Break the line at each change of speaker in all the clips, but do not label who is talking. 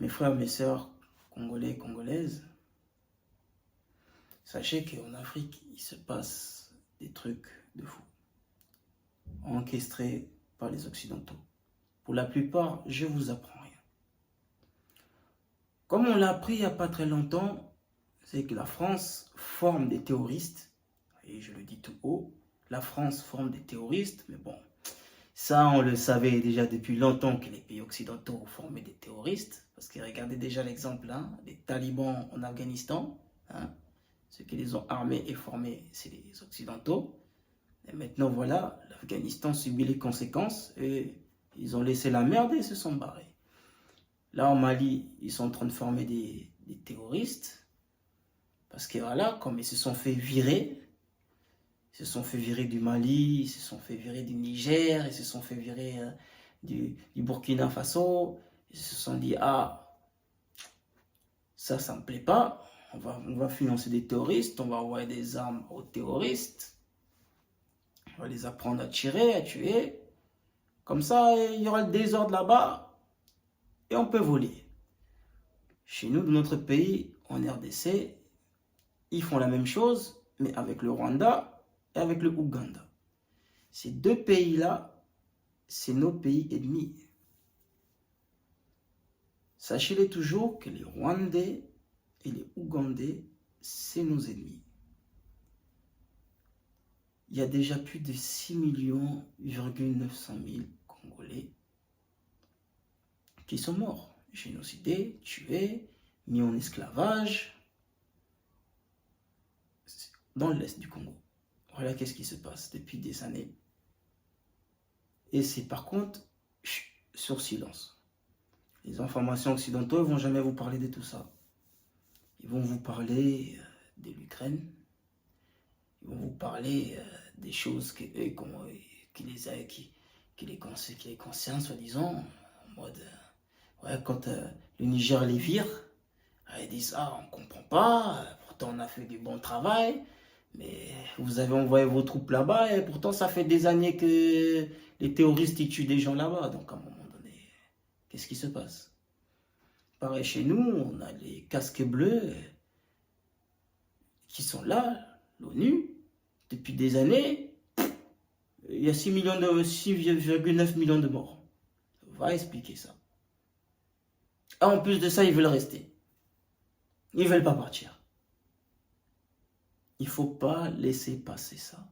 Mes frères, mes sœurs, Congolais et Congolaises, sachez qu'en Afrique, il se passe des trucs de fou, orchestrés par les Occidentaux. Pour la plupart, je vous apprends rien. Comme on l'a appris il n'y a pas très longtemps, c'est que la France forme des terroristes, et je le dis tout haut, la France forme des terroristes, mais bon, ça on le savait déjà depuis longtemps que les pays occidentaux formaient des terroristes, parce que regardez déjà l'exemple des talibans en Afghanistan, ceux qui les ont armés et formés, c'est les Occidentaux. Et maintenant voilà, l'Afghanistan subit les conséquences et ils ont laissé la merde et se sont barrés. Là en Mali, ils sont en train de former des terroristes, parce que voilà, comme ils se sont fait virer, du Mali, ils se sont fait virer du Niger, ils se sont fait virer du Burkina Faso, ils se sont dit, ah, ça me plaît pas, on va financer des terroristes, on va envoyer des armes aux terroristes, on va les apprendre à tirer, à tuer, comme ça il y aura le désordre là-bas et on peut voler. Chez nous, dans notre pays, en RDC, ils font la même chose, mais avec le Rwanda et avec le Ouganda. Ces deux pays-là, c'est nos pays ennemis. Sachez-le toujours que les Rwandais et les Ougandais, c'est nos ennemis. Il y a déjà plus de 6,9 millions Congolais qui sont morts, génocidés, tués, mis en esclavage dans l'est du Congo. Voilà qu'est-ce qui se passe depuis des années. Et c'est par contre sur silence. Les informations occidentaux ne vont jamais vous parler de tout ça. Ils vont vous parler de l'Ukraine. Ils vont vous parler des choses qui les concernent, soi-disant, en mode, ouais, quand le Niger les vire, ils disent, ah, on ne comprend pas, pourtant on a fait du bon travail, mais vous avez envoyé vos troupes là-bas, et pourtant ça fait des années que les terroristes ils tuent des gens là-bas, donc à un moment donné, qu'est-ce qui se passe? Pareil chez nous, on a les casques bleus qui sont là, l'ONU, depuis des années, il y a 6,9 millions de morts. On va expliquer ça. Et en plus de ça, ils veulent rester. Ils ne veulent pas partir. Il ne faut pas laisser passer ça.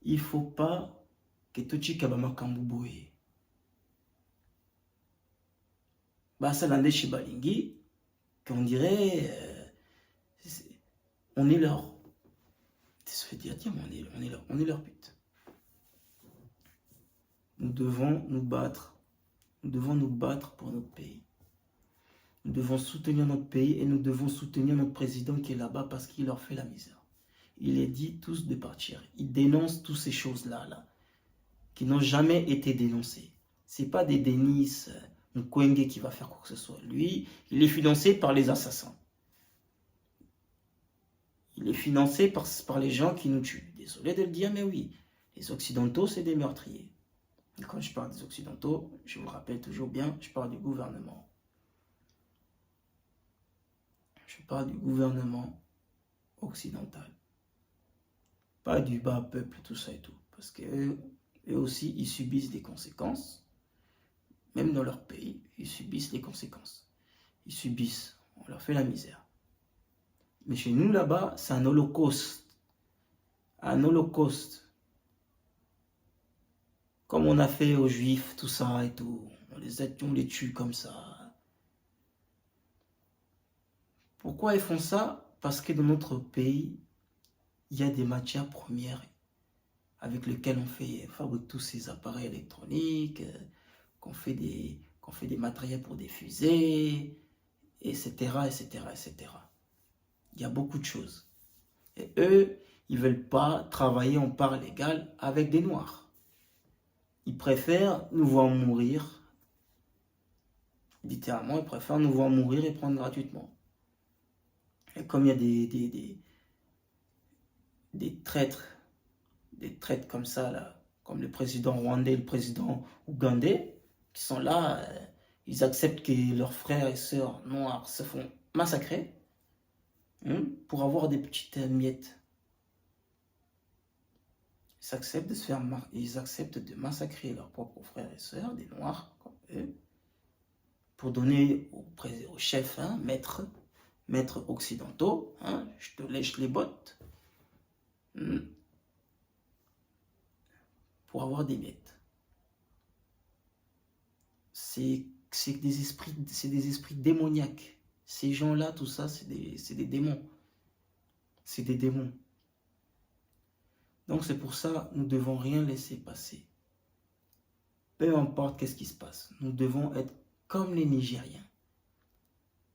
Il ne faut pas que Tochi Kabama Kambuboye. Ça l'andé chez Balingi, qu'on dirait, on est leur. Ça veut dire, tiens, on est leur but. Nous devons nous battre. Nous devons nous battre pour notre pays. Nous devons soutenir notre pays et nous devons soutenir notre président qui est là-bas parce qu'il leur fait la misère. Il les dit tous de partir. Il dénonce toutes ces choses-là, qui n'ont jamais été dénoncées. Ce n'est pas des Denis Mukwege qui va faire quoi que ce soit. Lui, il est financé par les assassins. Il est financé par les gens qui nous tuent. Désolé de le dire, mais oui. Les Occidentaux, c'est des meurtriers. Et quand je parle des Occidentaux, je vous rappelle toujours bien, je parle du gouvernement. Je parle du gouvernement occidental. Pas du bas peuple, tout ça et tout. Parce qu'eux aussi, ils subissent des conséquences. Même dans leur pays, ils subissent les conséquences. Ils subissent, on leur fait la misère. Mais chez nous, là-bas, c'est un holocauste. Un holocauste. Comme on a fait aux Juifs, tout ça et tout. On les tue comme ça. Pourquoi ils font ça? Parce que dans notre pays, il y a des matières premières avec lesquelles on fabrique tous ces appareils électroniques, qu'on fait des matériels pour des fusées, etc., etc., etc. Il y a beaucoup de choses. Et eux, ils ne veulent pas travailler en part légale avec des Noirs. Ils préfèrent nous voir mourir. Littéralement, ils préfèrent nous voir mourir et prendre gratuitement. Et comme il y a des traîtres comme ça, là, comme le président rwandais et le président ougandais, qui sont là, ils acceptent que leurs frères et sœurs noirs se font massacrer pour avoir des petites miettes. Ils acceptent de massacrer leurs propres frères et sœurs, des noirs comme eux, pour donner aux chefs, maîtres occidentaux, je te lèche les bottes, pour avoir des miettes. C'est des esprits démoniaques. Ces gens-là, tout ça, c'est des démons. C'est des démons. Donc c'est pour ça, nous ne devons rien laisser passer. Peu importe qu'est-ce qui se passe, nous devons être comme les Nigériens.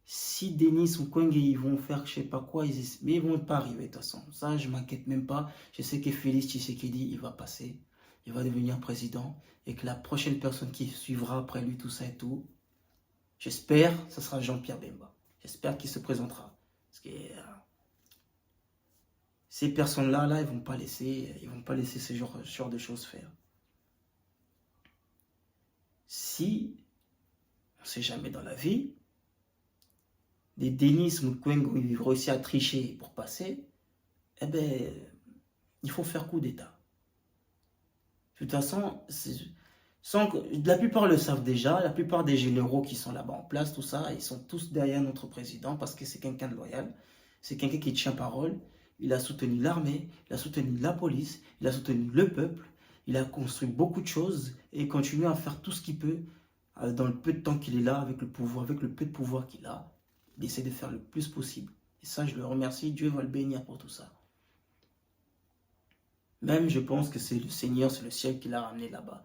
Si Denis Mukwege, ils vont faire je sais pas quoi, mais ils vont pas arriver de toute façon. Ça, je m'inquiète même pas. Je sais que Félix Tshisekedi, il va passer. Il va devenir président. Et que la prochaine personne qui suivra après lui, tout ça et tout, j'espère, ce sera Jean-Pierre Bemba. J'espère qu'il se présentera. Parce que ces personnes-là, ils vont pas laisser ce genre de choses faire. Si, on ne sait jamais dans la vie, des Denis Mukwege ils réussissent à tricher pour passer, eh ben, il faut faire coup d'État. De toute façon, la plupart le savent déjà, la plupart des généraux qui sont là-bas en place, tout ça, ils sont tous derrière notre président parce que c'est quelqu'un de loyal, c'est quelqu'un qui tient parole, il a soutenu l'armée, il a soutenu la police, il a soutenu le peuple, il a construit beaucoup de choses et il continue à faire tout ce qu'il peut dans le peu de temps qu'il est là, avec le pouvoir, avec le peu de pouvoir qu'il a. Il essaie de faire le plus possible. Et ça, je le remercie. Dieu va le bénir pour tout ça. Même, je pense que c'est le Seigneur, c'est le ciel qui l'a ramené là-bas.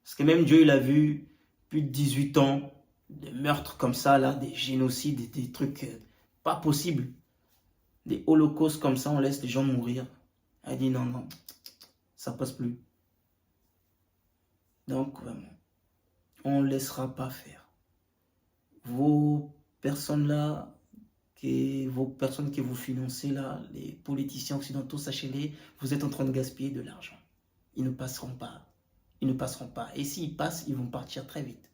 Parce que même Dieu, il a vu plus de 18 ans de meurtres comme ça, là, des génocides, des trucs pas possibles. Des holocaustes comme ça, on laisse les gens mourir. Il dit non, non, ça passe plus. Donc, vraiment, on ne laissera pas faire. Vos personnes-là, vos personnes que vous financez là, les politiciens occidentaux, sachez-les, vous êtes en train de gaspiller de l'argent. Ils ne passeront pas. Ils ne passeront pas. Et s'ils passent, ils vont partir très vite.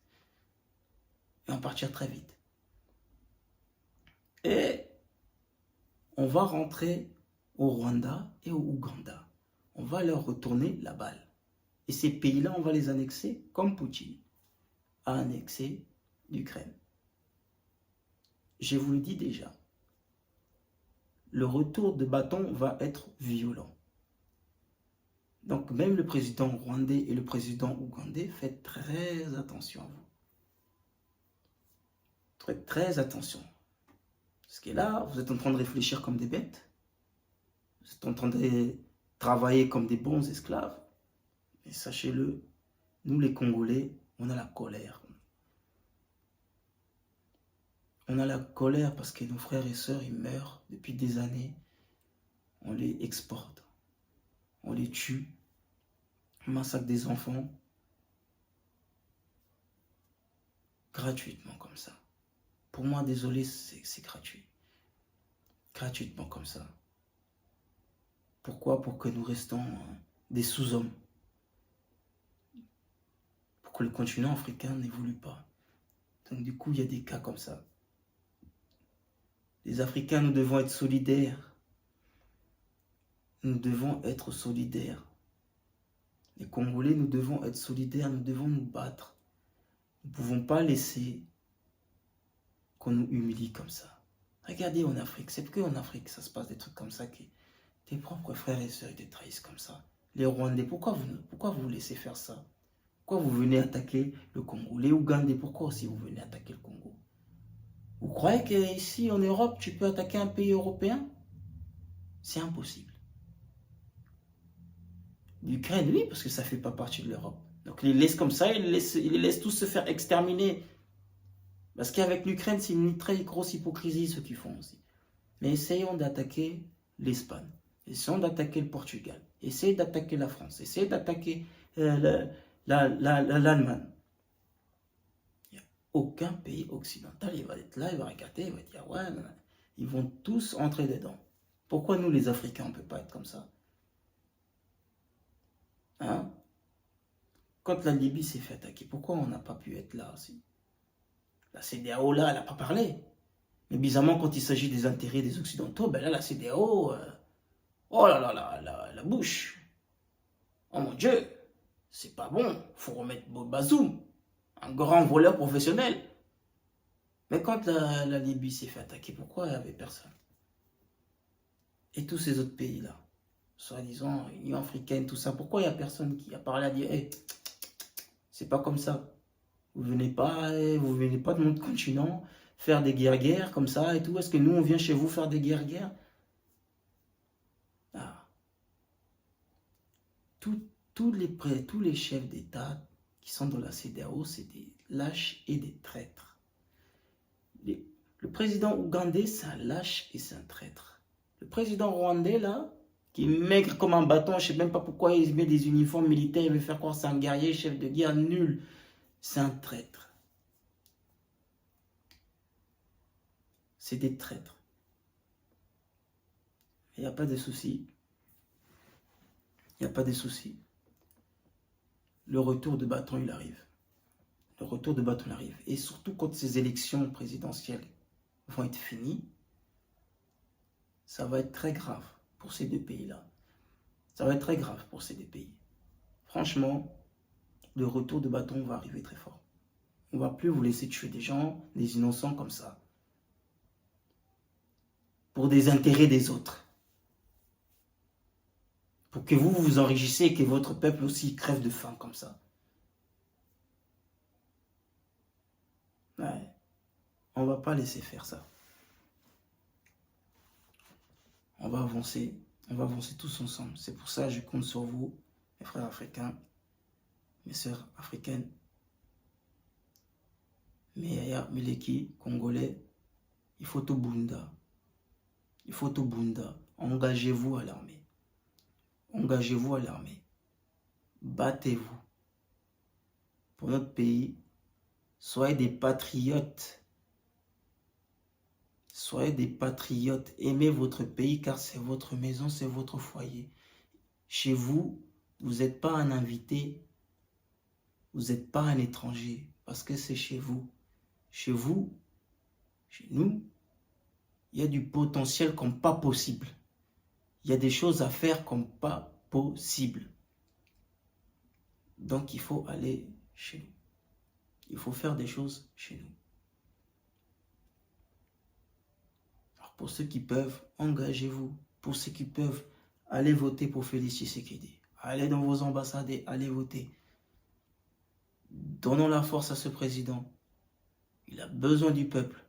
Ils vont partir très vite. Et on va rentrer au Rwanda et au Ouganda. On va leur retourner la balle. Et ces pays-là, on va les annexer comme Poutine a annexé l'Ukraine. Je vous le dis déjà, le retour de bâton va être violent. Donc même le président rwandais et le président ougandais, faites très attention à vous. Faites très attention. Parce que là, vous êtes en train de réfléchir comme des bêtes. Vous êtes en train de travailler comme des bons esclaves. Et sachez-le, nous les Congolais, on a la colère. On a la colère parce que nos frères et sœurs, ils meurent depuis des années. On les exporte. On les tue. On massacre des enfants. Gratuitement comme ça. Pour moi, désolé, c'est gratuit. Gratuitement comme ça. Pourquoi? Pour que nous restons des sous-hommes. Pour que le continent africain n'évolue pas. Donc du coup, il y a des cas comme ça. Les Africains, nous devons être solidaires. Nous devons être solidaires. Les Congolais, nous devons être solidaires, nous devons nous battre. Nous ne pouvons pas laisser qu'on nous humilie comme ça. Regardez en Afrique, c'est que en Afrique, ça se passe des trucs comme ça, que tes propres frères et sœurs te trahissent comme ça. Les Rwandais, pourquoi vous laissez faire ça? Pourquoi vous venez attaquer le Congo? Les Ougandais, pourquoi aussi vous venez attaquer le Congo? Vous croyez qu'ici en Europe, tu peux attaquer un pays européen? C'est impossible. L'Ukraine, oui, parce que ça ne fait pas partie de l'Europe. Donc ils les laissent comme ça, ils les laissent tous se faire exterminer. Parce qu'avec l'Ukraine, c'est une très grosse hypocrisie ce qu'ils font aussi. Mais essayons d'attaquer l'Espagne. Essayons d'attaquer le Portugal. Essayez d'attaquer la France. Essayez d'attaquer l'Allemagne. Il n'y a aucun pays occidental, il va être là, il va regarder, il va dire, ouais, non, non. Ils vont tous entrer dedans. Pourquoi nous, les Africains, on ne peut pas être comme ça? Hein? Quand la Libye s'est fait attaquer, pourquoi on n'a pas pu être là aussi? La CEDEAO, là, elle n'a pas parlé. Mais bizarrement, quand il s'agit des intérêts des Occidentaux, ben là, la CEDEAO, oh là là, la bouche. Oh mon Dieu, c'est pas bon. Faut remettre Bazoum, un grand voleur professionnel. Mais quand la Libye s'est fait attaquer, pourquoi il n'y avait personne? Et tous ces autres pays-là, soi-disant Union africaine, tout ça, pourquoi il n'y a personne qui a parlé à dire hey, c'est pas comme ça. Vous venez pas de notre continent faire des guerres comme ça et tout. Est-ce que nous, on vient chez vous faire des guerres? Ah. Tous les chefs d'État qui sont dans la CEDEAO, c'est des lâches et des traîtres. Le président ougandais, c'est un lâche et c'est un traître. Le président rwandais, là, qui est maigre comme un bâton, je ne sais même pas pourquoi il met des uniformes militaires, il veut faire croire que c'est un guerrier, chef de guerre, nul. C'est un traître. C'est des traîtres. Il n'y a pas de souci. Il n'y a pas de souci. Le retour de bâton, il arrive. Le retour de bâton arrive. Et surtout quand ces élections présidentielles vont être finies, ça va être très grave pour ces deux pays-là. Ça va être très grave pour ces deux pays. Franchement, le retour de bâton va arriver très fort. On ne va plus vous laisser tuer des gens, des innocents comme ça, pour des intérêts des autres. Pour que vous vous enrichissez et que votre peuple aussi crève de faim comme ça. Ouais. On ne va pas laisser faire ça. On va avancer tous ensemble. C'est pour ça que je compte sur vous, mes frères africains, mes sœurs africaines, mes yaya, mes leki, congolais. Il faut tout bunda. Il faut tout bunda. Engagez-vous à l'armée. Engagez-vous à l'armée. Battez-vous. Pour notre pays, soyez des patriotes. Soyez des patriotes. Aimez votre pays car c'est votre maison, c'est votre foyer. Chez vous, vous n'êtes pas un invité. Vous n'êtes pas un étranger parce que c'est chez vous. Chez vous, chez nous, il y a du potentiel comme pas possible. Il y a des choses à faire comme pas possible. Donc il faut aller chez nous. Il faut faire des choses chez nous. Alors pour ceux qui peuvent, engagez-vous. Pour ceux qui peuvent, allez voter pour Félix Tshisekedi. Allez dans vos ambassades et allez voter. Donnons la force à ce président. Il a besoin du peuple.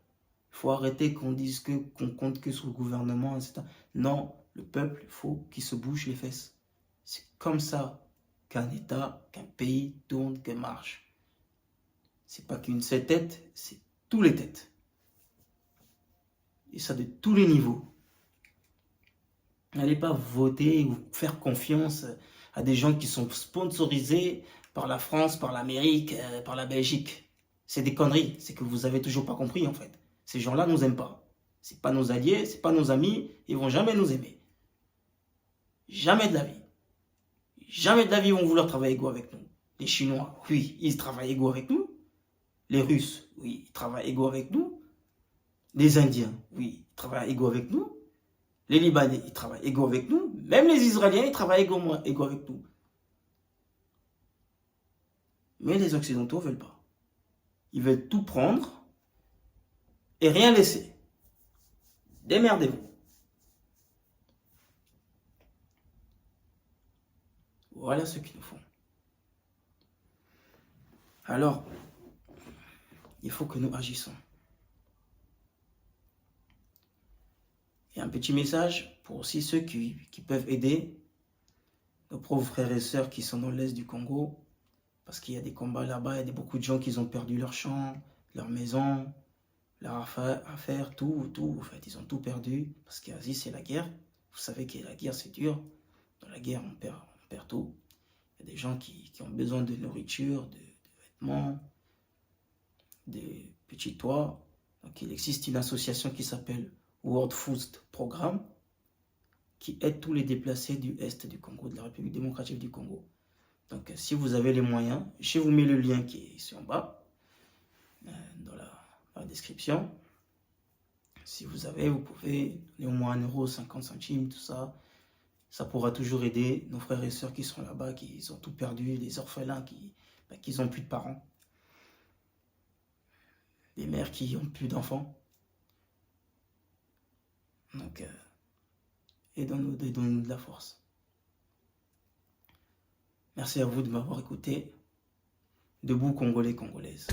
Il faut arrêter qu'on dise qu'on compte que sur le gouvernement, etc. Non, le peuple, il faut qu'il se bouge les fesses. C'est comme ça qu'un État, qu'un pays tourne, que marche. C'est pas qu'une seule tête, c'est tous les têtes. Et ça de tous les niveaux. N'allez pas voter ou faire confiance à des gens qui sont sponsorisés par la France, par l'Amérique, par la Belgique. C'est des conneries, c'est que vous avez toujours pas compris en fait. Ces gens-là nous aiment pas. C'est pas nos alliés, c'est pas nos amis, ils vont jamais nous aimer. Jamais de la vie. Jamais de la vie ils vont vouloir travailler égaux avec nous. Les Chinois, oui, ils travaillent égaux avec nous. Les Russes, oui, ils travaillent égaux avec nous. Les Indiens, oui, ils travaillent égaux avec nous. Les Libanais, ils travaillent égaux avec nous. Même les Israéliens, ils travaillent égaux avec nous. Mais les Occidentaux ne veulent pas. Ils veulent tout prendre et rien laisser. Démerdez-vous. Voilà ce qu'ils nous font. Alors, il faut que nous agissons. Et un petit message pour aussi ceux qui peuvent aider nos pauvres frères et sœurs qui sont dans l'est du Congo, parce qu'il y a des combats là-bas, il y a beaucoup de gens qui ont perdu leur champ, leur maison, leur affaire, tout, en fait, ils ont tout perdu, parce qu'Asie, c'est la guerre. Vous savez que la guerre, c'est dur. Dans la guerre, on perd tout. Il y a des gens qui ont besoin de nourriture, de vêtements, de petits toits. Donc, il existe une association qui s'appelle World Food Programme, qui aide tous les déplacés du Est du Congo, de la République démocratique du Congo. Donc, si vous avez les moyens, je vous mets le lien qui est ici en bas, dans la description. Si vous avez, vous pouvez donner au moins 1 euro, 50 centimes, tout ça. Ça pourra toujours aider nos frères et sœurs qui sont là-bas, qui ont tout perdu, les orphelins qui n'ont plus de parents, les mères qui n'ont plus d'enfants. Donc, aidons-nous de la force. Merci à vous de m'avoir écouté. Debout Congolais, Congolaises.